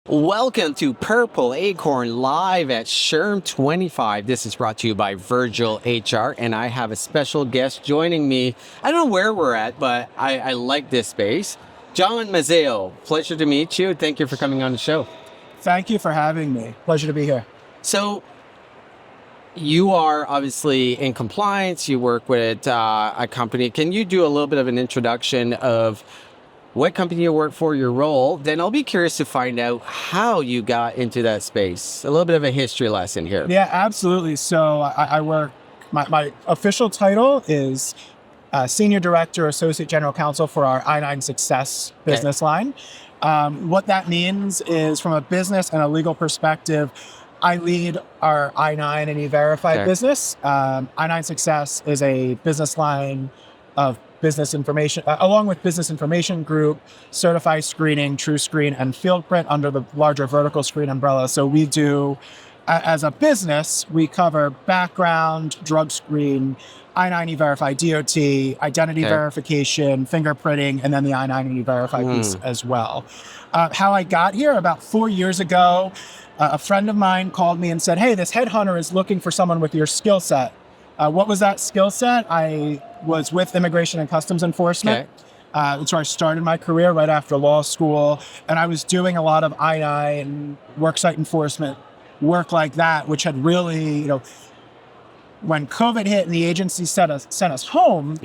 Welcome to Purple Acorn live at SHRM 25. This is brought to you by VirgilHR, and I have a special guest joining me. I don't know where we're at, but I like this space. John Mazzeo, pleasure to meet you. Thank you for coming on the show. Thank you for having me. Pleasure to be here. So, you are obviously in compliance. You work with a company. Can you do a little bit of an introduction of what company you work for, your role? Then I'll be curious to find out how you got into that space. A little bit of a history lesson here. Yeah, absolutely. So I work, my official title is Senior Director, Associate General Counsel for our I-9 Success business line. What that means is, from a business and a legal perspective, I lead our I-9 and E-Verify business. I-9 Success is a business line of business information, along with business information group, certified screening, true screen, and field print under the larger vertical screen umbrella. So we do, as a business, we cover background, drug screen, I-9 E-Verify DOT, identity verification, fingerprinting, and then the I-9 and E-Verify piece as well. How I got here, about 4 years ago, a friend of mine called me and said, "Hey, this headhunter is looking for someone with your skill set." What was that skill set? I was with Immigration and Customs Enforcement. That's where I started my career right after law school. And I was doing a lot of I-9, worksite enforcement, work like that, which had really, when COVID hit and the agency sent us home,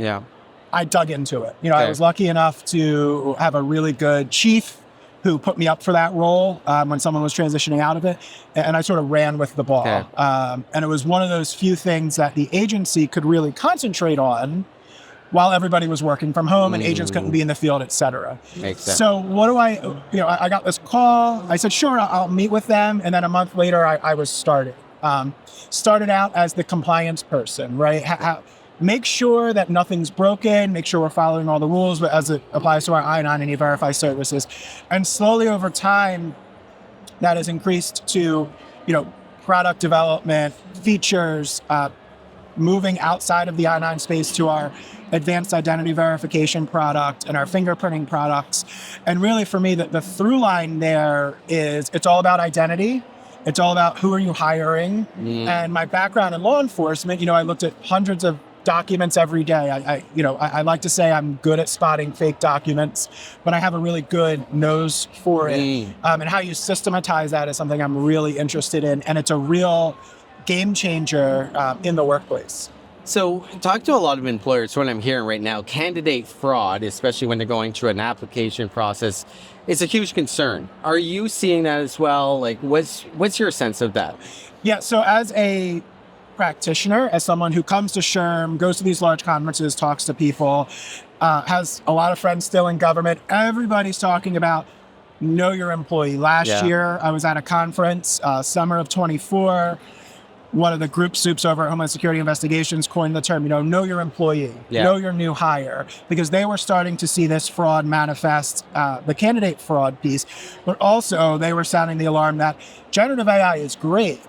I dug into it. I was lucky enough to have a really good chief who put me up for that role when someone was transitioning out of it. And I sort of ran with the ball. And it was one of those few things that the agency could really concentrate on while everybody was working from home and agents couldn't be in the field, et cetera. Makes sense. So what do I got this call. I said, sure, I'll meet with them. And then a month later, I was started. Started out as the compliance person, right? Make sure that nothing's broken, make sure we're following all the rules, but as it applies to our I-9 and E-Verify services. And slowly over time, that has increased to, product development, features, moving outside of the I-9 space to our advanced identity verification product and our fingerprinting products. And really for me, the through line there is, it's all about identity. It's all about who are you hiring? And my background in law enforcement, I looked at hundreds of documents every day. I like to say I'm good at spotting fake documents, but I have a really good nose for it. And how you systematize that is something I'm really interested in. And it's a real game changer in the workplace. So talk to a lot of employers. What I'm hearing right now, candidate fraud, especially when they're going through an application process, is a huge concern. Are you seeing that as well? Like, what's your sense of that? Yeah, so as a practitioner, as someone who comes to SHRM, goes to these large conferences, talks to people, has a lot of friends still in government, everybody's talking about know your employee. Last year, I was at a conference, summer of 24. One of the group soups over at Homeland Security Investigations coined the term, know your employee, know your new hire, because they were starting to see this fraud manifest, the candidate fraud piece, but also they were sounding the alarm that generative AI is great,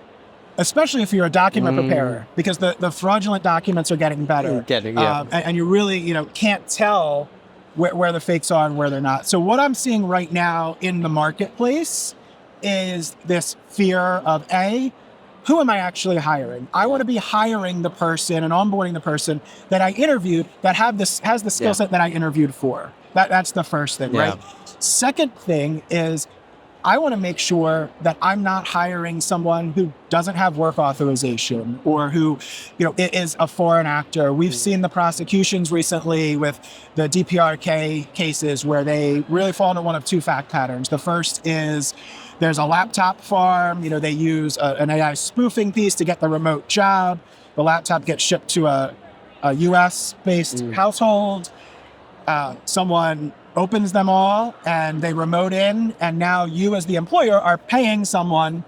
especially if you're a document preparer, because the fraudulent documents are getting better. And you really, can't tell where the fakes are and where they're not. So what I'm seeing right now in the marketplace is this fear of who am I actually hiring? I want to be hiring the person and onboarding the person that I interviewed that has the skill set that I interviewed for. That's the first thing, right? Second thing is I want to make sure that I'm not hiring someone who doesn't have work authorization or who, is a foreign actor. We've seen the prosecutions recently with the DPRK cases where they really fall into one of two fact patterns. The first is there's a laptop farm, they use an AI spoofing piece to get the remote job. The laptop gets shipped to a US-based household. Someone opens them all and they remote in, and now you as the employer are paying someone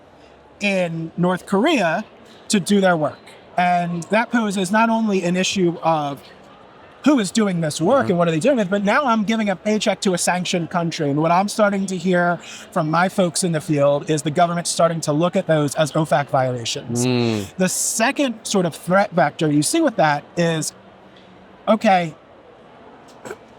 in North Korea to do their work. And that poses not only an issue of who is doing this work and what are they doing with, but now I'm giving a paycheck to a sanctioned country. And what I'm starting to hear from my folks in the field is the government starting to look at those as OFAC violations. The second sort of threat vector you see with that is, okay,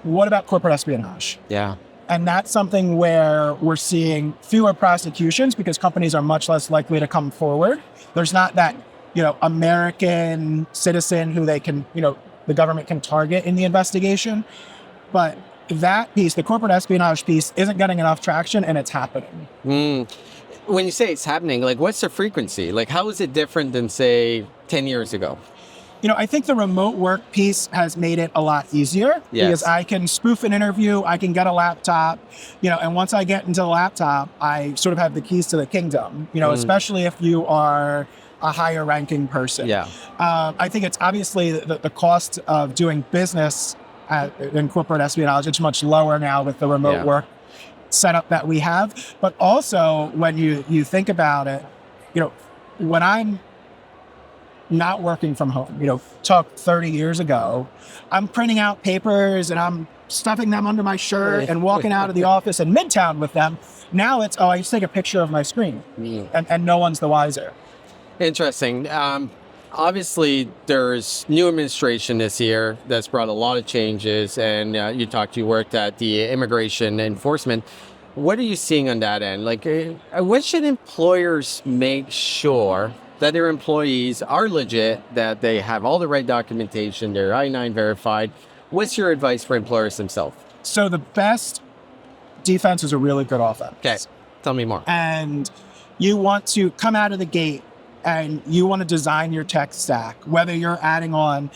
what about corporate espionage? Yeah. And that's something where we're seeing fewer prosecutions because companies are much less likely to come forward. There's not that, American citizen who they can, the government can target in the investigation. But that piece, the corporate espionage piece, isn't getting enough traction, and it's happening. When you say it's happening, like, what's the frequency? Like, how is it different than, say, 10 years ago? I think the remote work piece has made it a lot easier because I can spoof an interview, I can get a laptop, and once I get into the laptop, I sort of have the keys to the kingdom, especially if you are a higher ranking person. Yeah. I think it's obviously the cost of doing business in corporate espionage, it's much lower now with the remote work setup that we have. But also when you think about it, when I'm not working from home, talk 30 years ago, I'm printing out papers and I'm stuffing them under my shirt and walking out of the office in Midtown with them. Now it's, I just take a picture of my screen and no one's the wiser. Interesting. Obviously, there's new administration this year that's brought a lot of changes, and you worked at the immigration enforcement. What are you seeing on that end? Like, what should employers make sure that their employees are legit, that they have all the right documentation, they're I-9 verified? What's your advice for employers themselves? So the best defense is a really good offense. Okay, tell me more. And you want to come out of the gate and you want to design your tech stack, whether you're adding on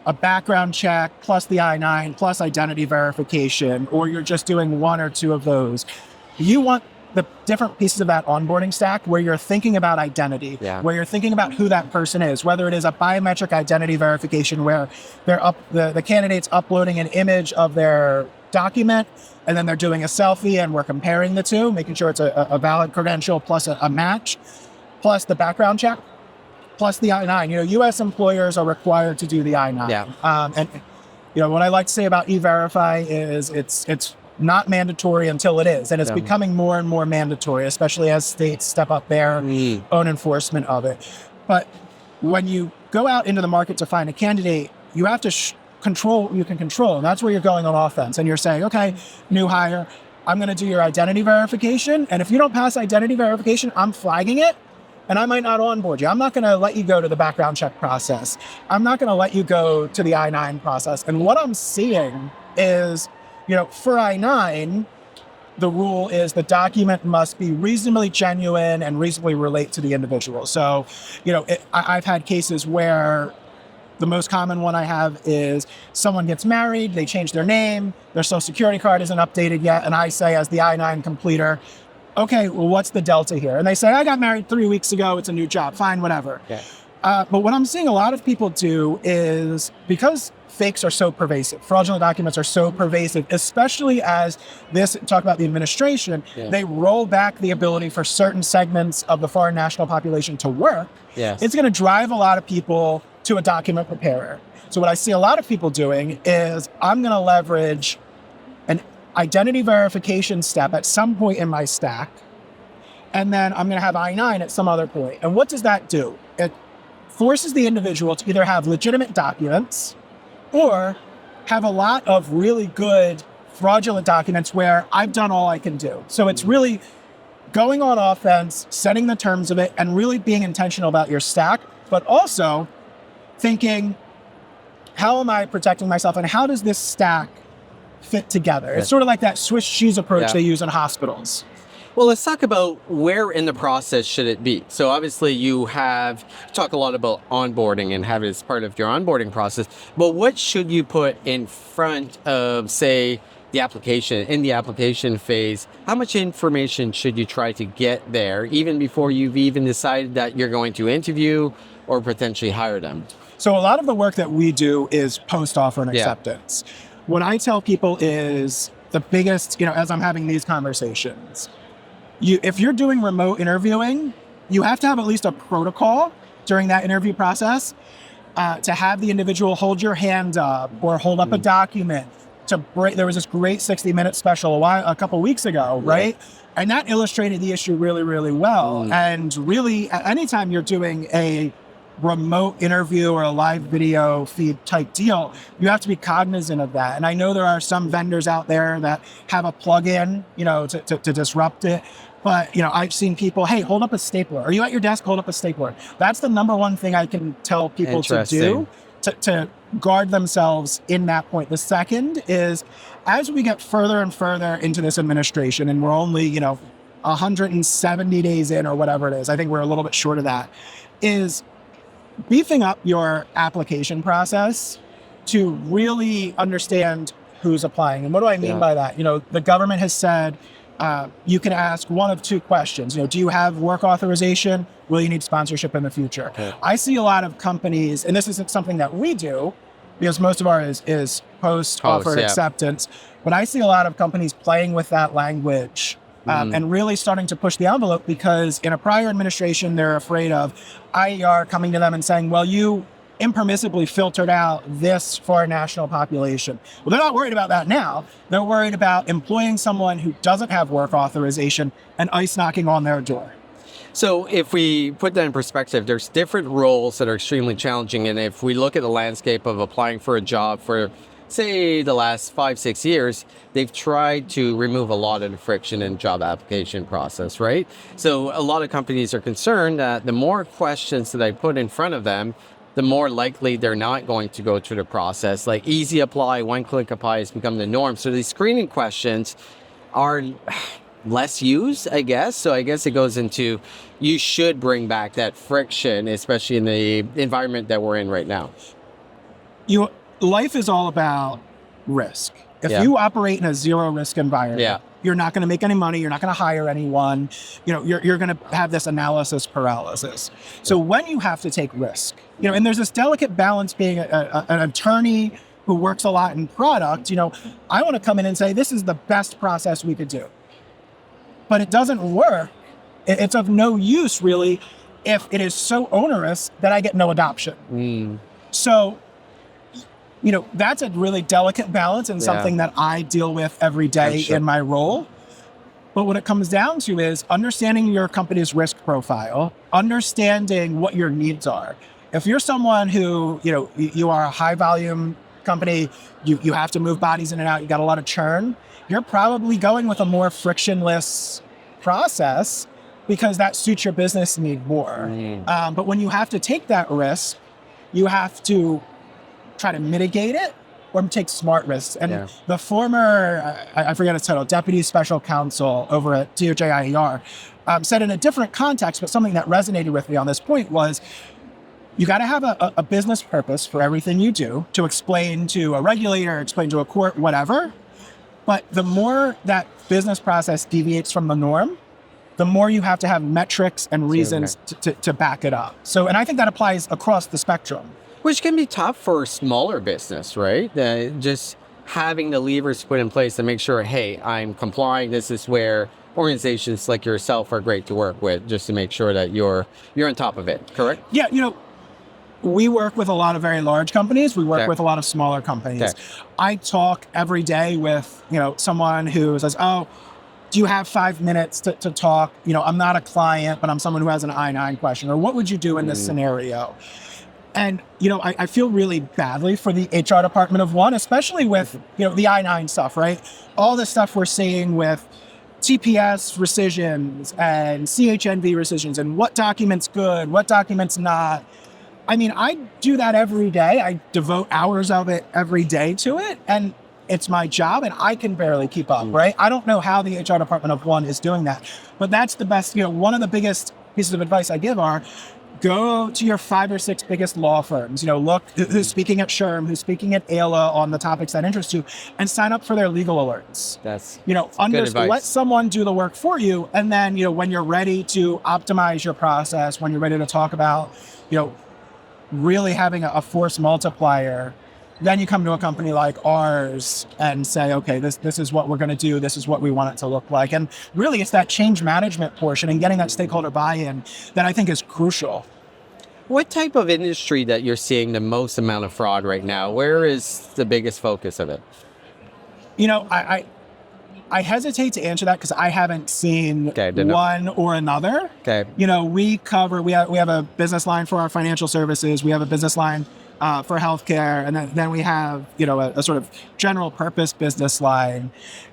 a background check plus the I-9 plus identity verification, or you're just doing one or two of those. You want the different pieces of that onboarding stack where you're thinking about identity, where you're thinking about who that person is, whether it is a biometric identity verification where the candidate's uploading an image of their document and then they're doing a selfie and we're comparing the two, making sure it's a valid credential plus a match, plus the background check, plus the I-9. U.S. employers are required to do the I-9. And what I like to say about E-Verify is it's not mandatory until it is, and it's becoming more and more mandatory, especially as states step up their own enforcement of it. But when you go out into the market to find a candidate, you have to control what you can control, and that's where you're going on offense. And you're saying, okay, new hire, I'm going to do your identity verification, and if you don't pass identity verification, I'm flagging it, and I might not onboard you. I'm not going to let you go to the background check process. I'm not going to let you go to the I-9 process. And what I'm seeing is, for I-9, the rule is the document must be reasonably genuine and reasonably relate to the individual. So, I've had cases where the most common one I have is someone gets married, they change their name, their social security card isn't updated yet, and I say as the I-9 completer, okay, well, what's the delta here? And they say, I got married 3 weeks ago, it's a new job, fine, whatever. Okay. But what I'm seeing a lot of people do is, because fakes are so pervasive, fraudulent documents are so pervasive, especially as talk about the administration, they roll back the ability for certain segments of the foreign national population to work. It's going to drive a lot of people to a document preparer. So what I see a lot of people doing is, I'm going to leverage an identity verification step at some point in my stack, and then I'm going to have I-9 at some other point. And what does that do? It forces the individual to either have legitimate documents or have a lot of really good fraudulent documents where I've done all I can do. So it's really going on offense, setting the terms of it, and really being intentional about your stack, but also thinking, how am I protecting myself and how does this stack fit together? It's sort of like that Swiss cheese approach they use in hospitals. Well, let's talk about where in the process should it be. So obviously you talk a lot about onboarding and have it as part of your onboarding process, but what should you put in front of, say, the application, in the application phase? How much information should you try to get there even before you've even decided that you're going to interview or potentially hire them? So a lot of the work that we do is post-offer and acceptance. What I tell people is the biggest, as I'm having these conversations, if you're doing remote interviewing, you have to have at least a protocol during that interview process to have the individual hold your hand up or hold up a document. There was this great 60-minute special a couple weeks ago, right? And that illustrated the issue really, really well. And really, anytime you're doing a remote interview or a live video feed type deal, you have to be cognizant of that. And I know there are some vendors out there that have a plugin, to disrupt it. But, I've seen people, hey, hold up a stapler. Are you at your desk? Hold up a stapler. That's the number one thing I can tell people to do to guard themselves in that point. The second is, as we get further and further into this administration, and we're only, 170 days in or whatever it is, I think we're a little bit short of that, is beefing up your application process to really understand who's applying. And what do I mean by that? The government has said you can ask one of two questions. Do you have work authorization? Will you need sponsorship in the future? Okay. I see a lot of companies, and this isn't something that we do because most of ours is post-offer acceptance, but I see a lot of companies playing with that language and really starting to push the envelope because in a prior administration, they're afraid of IER coming to them and saying, well, you impermissibly filtered out this for a national population. Well, they're not worried about that now. They're worried about employing someone who doesn't have work authorization and ICE knocking on their door. So if we put that in perspective, there's different roles that are extremely challenging. And if we look at the landscape of applying for a job for, say, the last 5-6 years, they've tried to remove a lot of the friction in job application process, right? So a lot of companies are concerned that the more questions that I put in front of them, the more likely they're not going to go through the process. Like easy apply, one-click apply has become the norm. So these screening questions are less used, I guess. So I guess it goes into, you should bring back that friction, especially in the environment that we're in right now. Life is all about risk. If you operate in a zero risk environment, you're not going to make any money. You're not going to hire anyone. You're going to have this analysis paralysis. So when you have to take risk, and there's this delicate balance being an attorney who works a lot in product, I want to come in and say, this is the best process we could do. But it doesn't work. It's of no use really if it is so onerous that I get no adoption. So, that's a really delicate balance and something that I deal with every day in my role. But what it comes down to is understanding your company's risk profile, understanding what your needs are. If you're someone who, you are a high volume company, you have to move bodies in and out, you got a lot of churn, you're probably going with a more frictionless process because that suits your business need more. But when you have to take that risk, you have to try to mitigate it or take smart risks. And the former, I forget his title, Deputy Special Counsel over at DOJ IER, said in a different context, but something that resonated with me on this point was, you got to have a business purpose for everything you do to explain to a regulator, explain to a court, whatever. But the more that business process deviates from the norm, the more you have to have metrics and reasons to back it up. So, and I think that applies across the spectrum. Which can be tough for smaller business, right? Just having the levers put in place to make sure, hey, I'm complying. This is where organizations like yourself are great to work with, just to make sure that you're on top of it, correct? Yeah, we work with a lot of very large companies. We work with a lot of smaller companies. I talk every day with, someone who says, oh, do you have 5 minutes to talk? I'm not a client, but I'm someone who has an I-9 question. Or what would you do in this scenario? And, I feel really badly for the HR department of one, especially with, the I-9 stuff, right? All the stuff we're seeing with TPS rescissions and CHNV rescissions and what documents good, what documents not. I mean, I do that every day. I devote hours of it every day to it. And it's my job and I can barely keep up, right? I don't know how the HR department of one is doing that. But that's the best, one of the biggest pieces of advice I give are, go to your 5 or 6 biggest law firms, look who's speaking at SHRM, who's speaking at AILA on the topics that interest you, and sign up for their legal alerts. That's let someone do the work for you. And then, when you're ready to optimize your process, when you're ready to talk about, really having a force multiplier, then you come to a company like ours and say, okay, this is what we're going to do. This is what we want it to look like. And really, it's that change management portion and getting that stakeholder buy-in that I think is crucial. What type of industry that you're seeing the most amount of fraud right now? Where is the biggest focus of it? I hesitate to answer that because I haven't seen didn't know. one or another. Okay. You know, we have a business line for our financial services. We have a business line for healthcare. And then we have, you know, a sort of general purpose business line.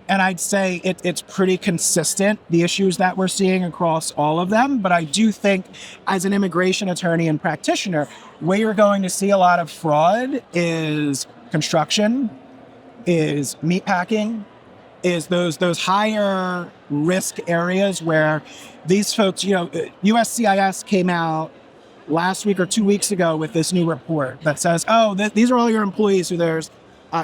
And I'd say it's pretty consistent, the issues that we're seeing across all of them. But I do think as an immigration attorney and practitioner, where you're going to see a lot of fraud is construction, is meatpacking, is those higher risk areas where these folks, you know, USCIS came out last week or 2 weeks ago with this new report that says, these are all your employees who there's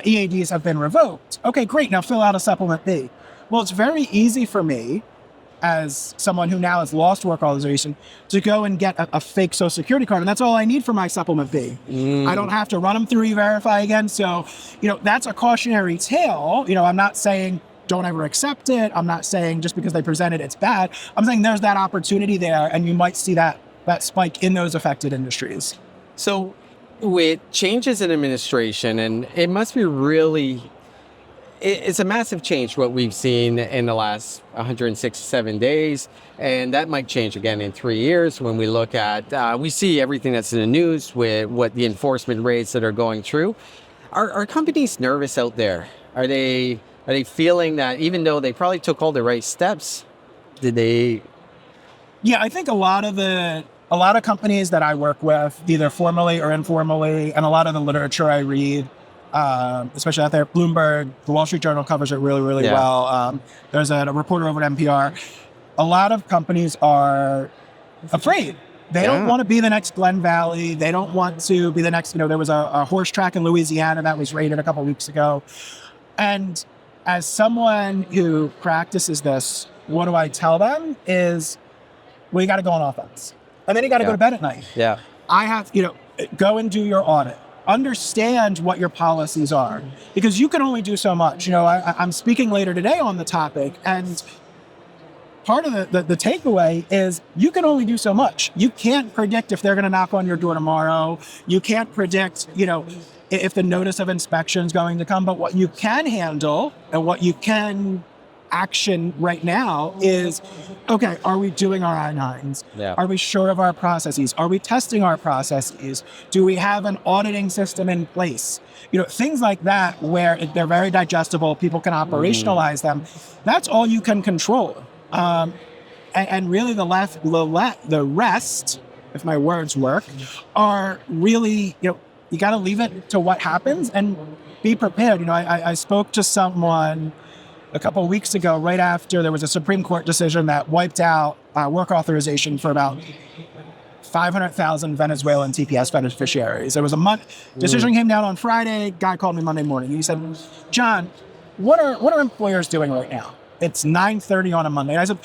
EADs have been revoked. Okay, great. Now fill out a Supplement B. Well, it's very easy for me as someone who now has lost work authorization to go and get a fake Social Security card. And that's all I need for my Supplement B. I don't have to run them through E-Verify again. So, you know, that's a cautionary tale. You know, I'm not saying don't ever accept it. I'm not saying just because they present it, it's bad. I'm saying there's that opportunity there, and you might see that spike in those affected industries. So with changes in administration, and it must be really, it's a massive change what we've seen in the last 167 days, and that might change again in 3 years when we look at, we see everything that's in the news with what the enforcement rates that are going through. Are companies nervous out there? Are they feeling that even though they probably took all the right steps, did they? Yeah, I think a lot of companies that I work with, either formally or informally, and a lot of the literature I read, especially out there, Bloomberg, the Wall Street Journal covers it really, really well. There's a reporter over at NPR. A lot of companies are afraid. They don't want to be the next Glen Valley. They don't want to be the next, you know, there was a horse track in Louisiana that was raided a couple of weeks ago. And as someone who practices this, what do I tell them is, well, you got to go on offense. And then you got to go to bed at night. Yeah. I have, you know, go and do your audit. Understand what your policies are, because you can only do so much. You know, I'm speaking later today on the topic, and part of the takeaway is you can only do so much. You can't predict if they're going to knock on your door tomorrow. You can't predict, you know, if the notice of inspection is going to come. But what you can handle and what you can action right now is, okay, are we doing our I-9s? Yeah. Are we sure of our processes? Are we testing our processes? Do we have an auditing system in place? You know, things like that where they're very digestible, people can operationalize them. That's all you can control. And really the rest, if my words work, are really, you know, you got to leave it to what happens and be prepared. You know, I spoke to someone a couple of weeks ago, right after there was a Supreme Court decision that wiped out work authorization for about 500,000 Venezuelan TPS beneficiaries. There was a decision came down on Friday. Guy called me Monday morning. He said, "John, what are employers doing right now? It's 9:30 on a Monday." And I said,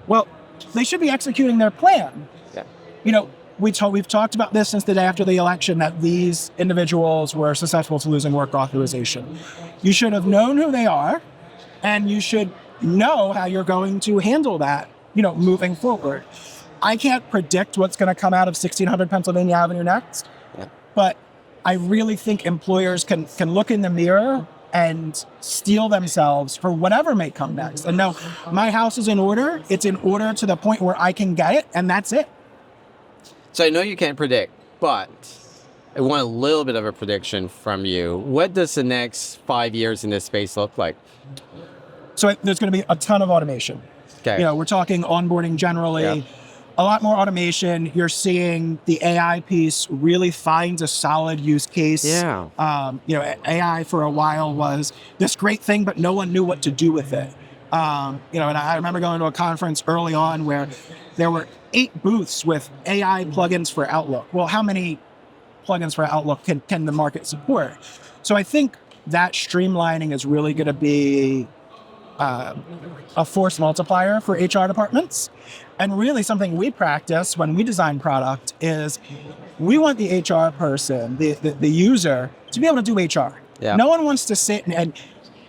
"Well, they should be executing their plan." Yeah. You know, we've talked about this since the day after the election, that these individuals were susceptible to losing work authorization. You should have known who they are, and you should know how you're going to handle that, you know, moving forward. I can't predict what's going to come out of 1600 Pennsylvania Avenue next, but I really think employers can look in the mirror and steel themselves for whatever may come next. And no, my house is in order. It's in order to the point where I can get it, and that's it. So I know you can't predict, but I want a little bit of a prediction from you. What does the next 5 years in this space look like? So there's going to be a ton of automation. Okay. You know, we're talking onboarding generally. Yeah. A lot more automation. You're seeing the AI piece really find a solid use case. Yeah. You know, AI for a while was this great thing, but no one knew what to do with it. You know, and I remember going to a conference early on where there were 8 booths with AI plugins for Outlook. Well, how many plugins for Outlook can the market support? So I think that streamlining is really going to be a force multiplier for HR departments. And really something we practice when we design product is we want the HR person, the user, to be able to do HR. Yeah. No one wants to sit and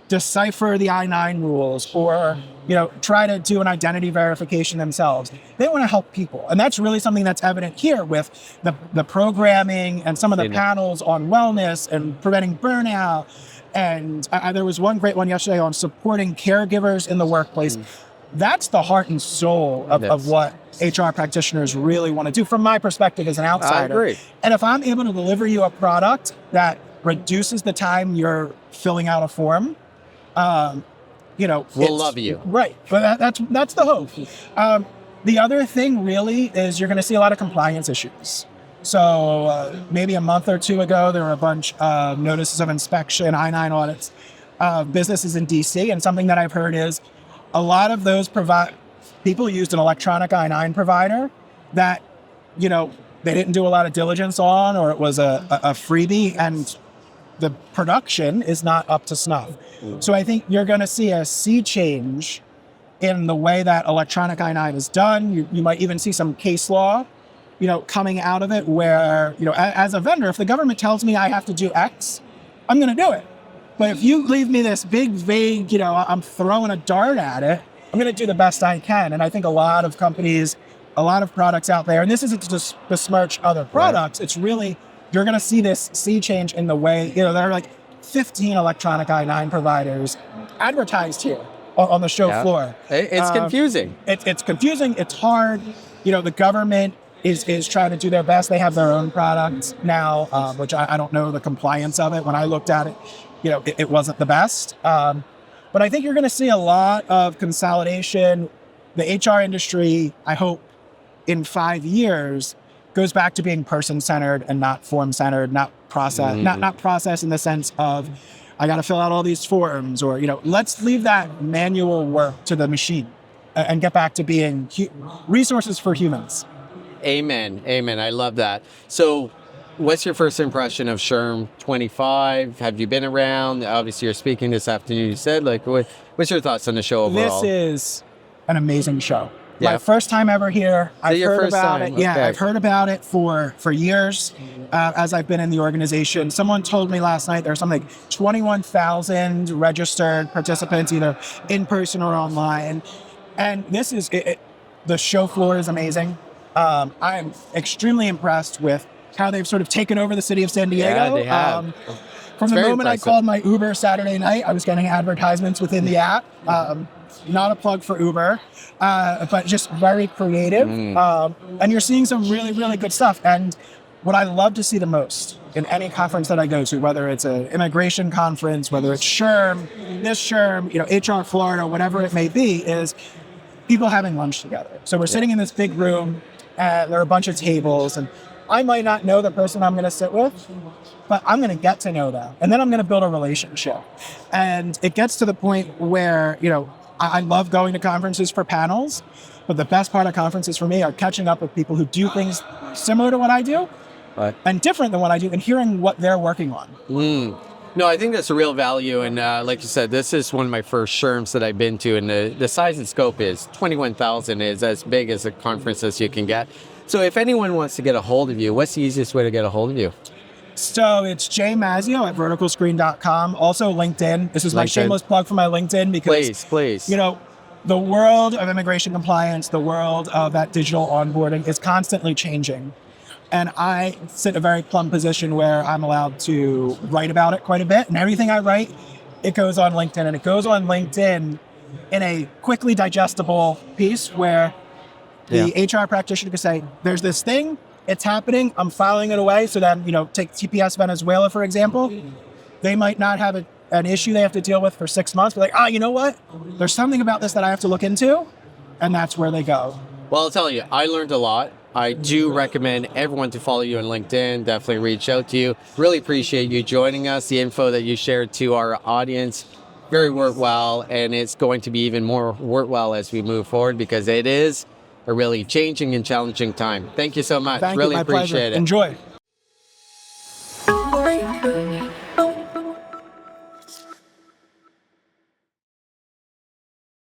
decipher the I-9 rules or, you know, try to do an identity verification themselves. They want to help people. And that's really something that's evident here with the programming and some of the panels on wellness and preventing burnout. And there was one great one yesterday on supporting caregivers in the workplace. That's the heart and soul of what HR practitioners really want to do from my perspective as an outsider. I agree. And if I'm able to deliver you a product that reduces the time you're filling out a form, we'll love you. Right. But that's the hope. The other thing really is you're going to see a lot of compliance issues. So maybe a month or two ago, there were a bunch of notices of inspection, I-9 audits, businesses in DC. And something that I've heard is a lot of those people used an electronic I-9 provider that, they didn't do a lot of diligence on, or it was a freebie, and the production is not up to snuff. So I think you're going to see a sea change in the way that electronic I-9 is done. You might even see some case law, coming out of it where, as a vendor, if the government tells me I have to do X, I'm going to do it. But if you leave me this big, vague, I'm throwing a dart at it, I'm going to do the best I can. And I think a lot of companies, a lot of products out there, and this isn't to just besmirch other products, It's really, you're going to see this sea change in the way, there are like 15 electronic I-9 providers advertised here on the show floor. It's confusing. It's confusing. It's hard. The government is trying to do their best. They have their own products now, which I don't know the compliance of it. When I looked at it, it wasn't the best. But I think you're going to see a lot of consolidation. The HR industry, I hope, in 5 years, goes back to being person-centered and not form-centered, not process, not process in the sense of, I got to fill out all these forms, or, let's leave that manual work to the machine and get back to being resources for humans. Amen. I love that. So what's your first impression of SHRM 25? Have you been around? Obviously, you're speaking this afternoon. You said, what's your thoughts on the show overall? This is an amazing show. Yeah. My first time ever here. I've heard about it. Yeah, okay. I've heard about it for years as I've been in the organization. Someone told me last night there's something like 21,000 registered participants, either in person or online. And this is it. The show floor is amazing. I'm extremely impressed with how they've sort of taken over the city of San Diego. Yeah, they have. From the moment I called my Uber Saturday night, I was getting advertisements within the app. Not a plug for Uber, but just very creative. And you're seeing some really, really good stuff. And what I love to see the most in any conference that I go to, whether it's an immigration conference, whether it's SHRM, this SHRM, HR Florida, whatever it may be, is people having lunch together. So we're sitting in this big room, and there are a bunch of tables, and I might not know the person I'm going to sit with, but I'm going to get to know them. And then I'm going to build a relationship. And it gets to the point where, I love going to conferences for panels, but the best part of conferences for me are catching up with people who do things similar to what I do and different than what I do, and hearing what they're working on. No, I think that's a real value. And like you said, this is one of my first SHRMs that I've been to. And the size and scope is 21,000 is as big as a conference as you can get. So if anyone wants to get a hold of you, what's the easiest way to get a hold of you? So it's John Mazzeo at verticalscreen.com. Also LinkedIn. This is my shameless plug for my LinkedIn because, please. The world of immigration compliance, the world of that digital onboarding is constantly changing. And I sit in a very plum position where I'm allowed to write about it quite a bit. And everything I write, it goes on LinkedIn. And it goes on LinkedIn in a quickly digestible piece where the HR practitioner can say, there's this thing, it's happening, I'm filing it away. So then, take TPS Venezuela, for example. They might not have an issue they have to deal with for 6 months, but you know what? There's something about this that I have to look into. And that's where they go. Well, I'll tell you, I learned a lot. I do recommend everyone to follow you on LinkedIn. Definitely reach out to you. Really appreciate you joining us. The info that you shared to our audience, very worthwhile, and it's going to be even more worthwhile as we move forward because it is a really changing and challenging time. Thank you so much. Thank really you, my appreciate pleasure. it. Enjoy.